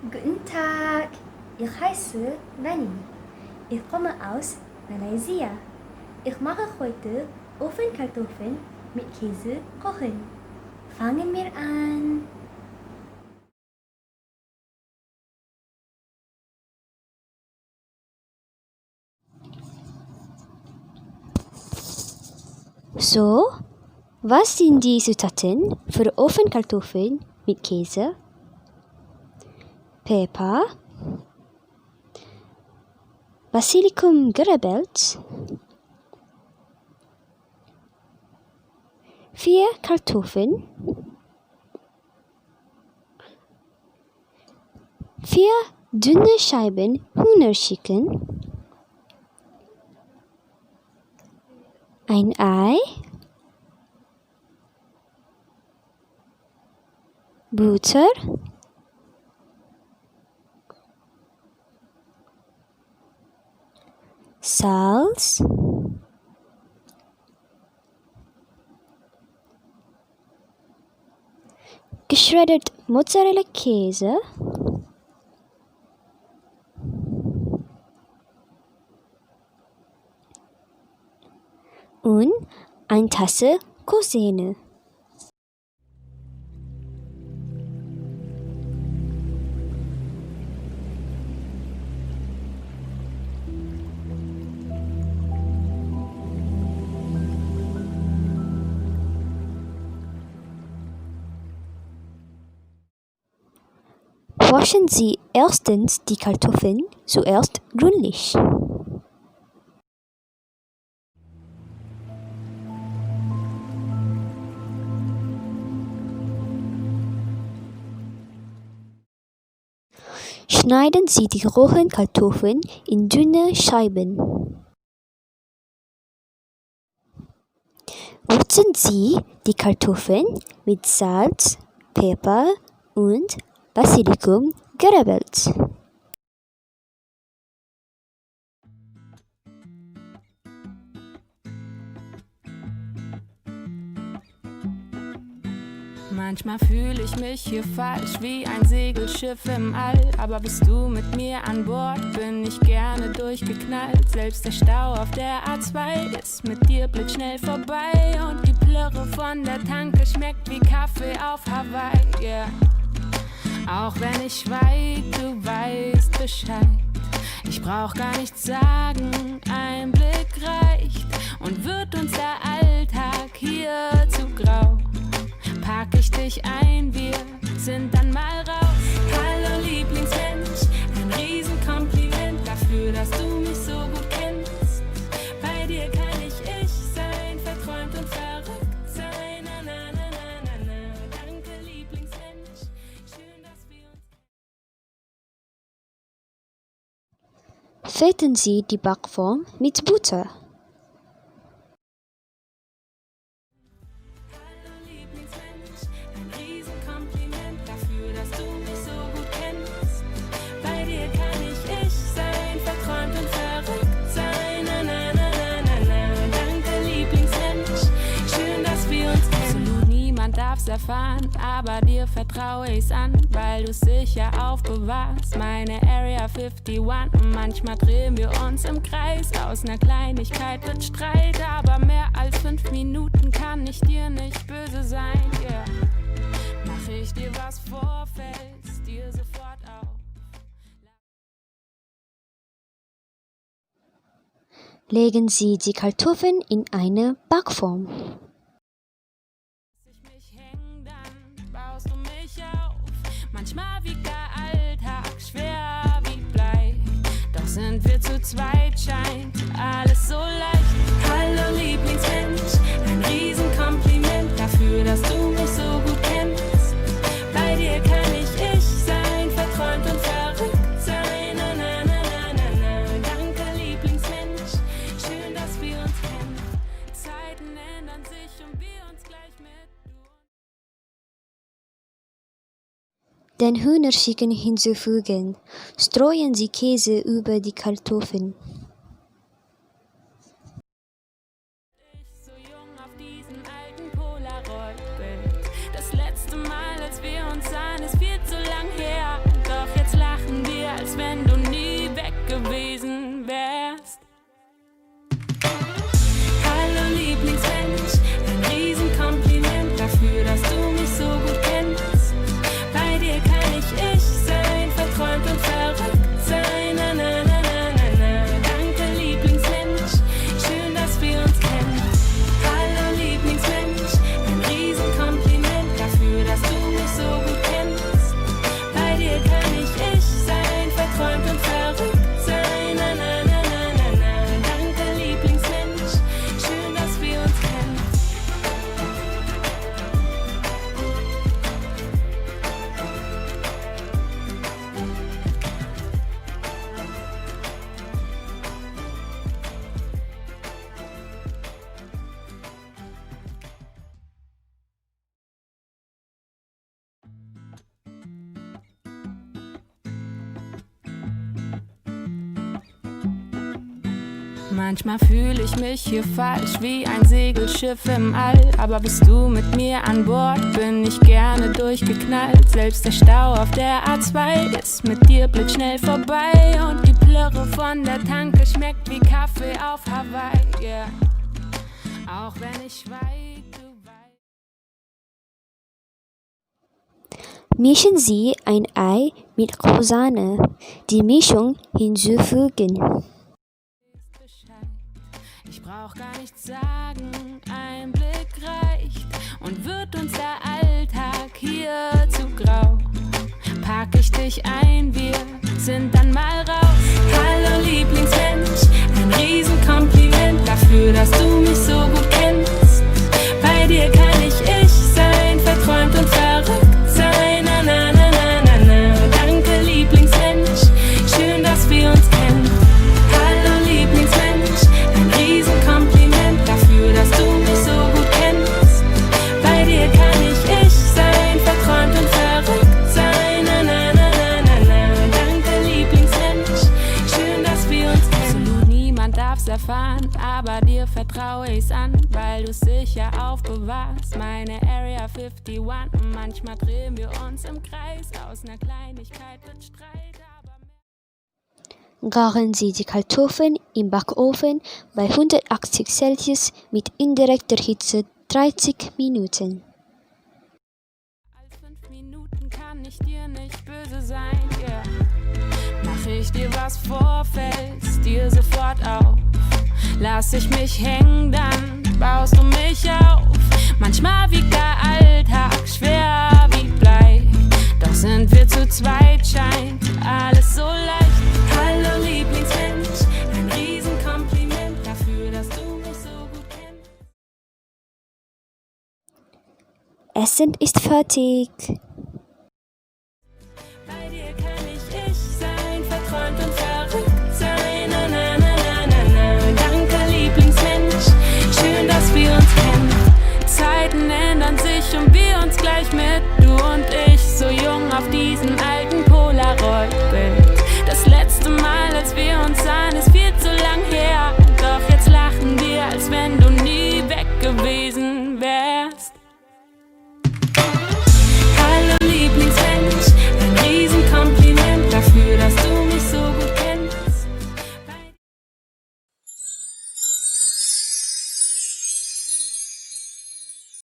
Guten Tag, ich heiße Nani. Ich komme aus Malaysia. Ich mache heute Ofenkartoffeln mit Käse kochen. Fangen wir an. So, was sind die Zutaten für Ofenkartoffeln mit Käse? Pepper, Basilikum gerabelt, 4 Kartoffeln, 4 dünne Scheiben Hühnerchicken, ein Ei, Butter, Salz, geschreddert Mozzarella-Käse, und eine Tasse Cousine. Waschen Sie erstens die Kartoffeln zuerst gründlich. Schneiden Sie die rohen Kartoffeln in dünne Scheiben. Würzen Sie die Kartoffeln mit Salz, Pfeffer und Basilikum gerabelt. Manchmal fühle ich mich hier falsch wie ein Segelschiff im All. Aber bist du mit mir an Bord, bin ich gerne durchgeknallt. Selbst der Stau auf der A2 ist mit dir blitzschnell vorbei. Und die Plörre von der Tanke schmeckt wie Kaffee auf Hawaii, yeah. Auch wenn ich schweig, du weißt Bescheid. Ich brauch gar nichts sagen, ein Blick reicht. Und wird uns der Alltag hier zu grau, pack ich dich ein, wir sind dann mal raus. Hallo Lieblingsmensch, ein Riesenkompliment dafür, dass du mich so gut kennst. Bei dir kann ich sein, verträumt und verrückt sein. Na, na, na, na, na, na. Danke Lieblingsmensch, schön, dass wir uns... Fetten Sie die Backform mit Butter. Darf's erfahren, aber dir vertraue ich's an, weil du's sicher aufbewahrst. Meine Area 51, manchmal drehen wir uns im Kreis. Aus ner Kleinigkeit wird Streit, aber mehr als 5 Minuten kann ich dir nicht böse sein, yeah. Mach ich dir was vor, fällt's dir sofort auf. Legen Sie die Kartoffeln in eine Backform. Manchmal wiegt der Alltag schwer wie Blei, doch sind wir zu zweit, scheint alles so leicht. Hallo Lieblingsmensch, ein Riesenkompliment dafür, dass du mich so gut kennst. Bei dir kann ich sein, verträumt und verrückt sein. Na, na, na, na, na, na. Danke Lieblingsmensch, schön, dass wir uns kennen. Zeiten ändern sich und wir uns gleich mit. Den Hühnerchicken hinzufügen. Streuen Sie Käse über die Kartoffeln. So jung auf diesem alten Polaroid-Bild. Das letzte Mal, als wir uns sahen, ist viel zu lang her. Doch jetzt Manchmal fühle ich mich hier falsch wie ein Segelschiff im All. Aber bist du mit mir an Bord, bin ich gerne durchgeknallt. Selbst der Stau auf der A2 ist mit dir blitzschnell vorbei. Und die Plörre von der Tanke schmeckt wie Kaffee auf Hawaii, yeah. Auch wenn ich schweig, du weißt. Mischen Sie ein Ei mit Rosane. Die Mischung hinzufügen. Ich brauch gar nichts sagen, ein Blick reicht. Und wird uns der Alltag hier zu grau, pack ich dich ein, wir sind dann mal raus. Hallo Lieblingsmensch, ein Riesenkompliment dafür, dass du mich so gut kennst. Bei dir kann ich sein, verträumt und verrückt sein. Na na na na na na. Danke Lieblingsmensch, schön, dass wir uns kennen. Hallo Lieblingsmensch, ein Riesenkompliment dafür, dass du mich so gut kennst. Bei dir kann ich sein, verträumt und verrückt sein. Na na na na na na. Danke Lieblingsmensch, schön, dass wir uns kennen. Absolut niemand darf's erfahren, aber dir vertraue ich's an, weil du's sicher aufbewahrst. Meine Area 51, manchmal drehen wir uns im Kreis, aus ner Kleinigkeit wird Streit, aber Garen Sie die Kartoffeln im Backofen bei 180 Celsius mit indirekter Hitze 30 Minuten. als 5 Minuten kann ich dir nicht böse sein, yeah. Mach ich dir was vor, fällst dir sofort auf. Lass ich mich hängen, dann baust du mich auf. Manchmal wiegt der Alltag schwer wie Blei, doch sind wir zu zweit, scheint alles so leicht. Hallo Lieblingsmensch, ein Riesenkompliment dafür, dass du mich so gut kennst. Essen ist fertig. Bei dir kann ich sein, verträumt und verrückt sein. Na na na na na na. Danke Lieblingsmensch, schön, dass wir uns kennen. Zeiten ändern sich und wir uns gleich mit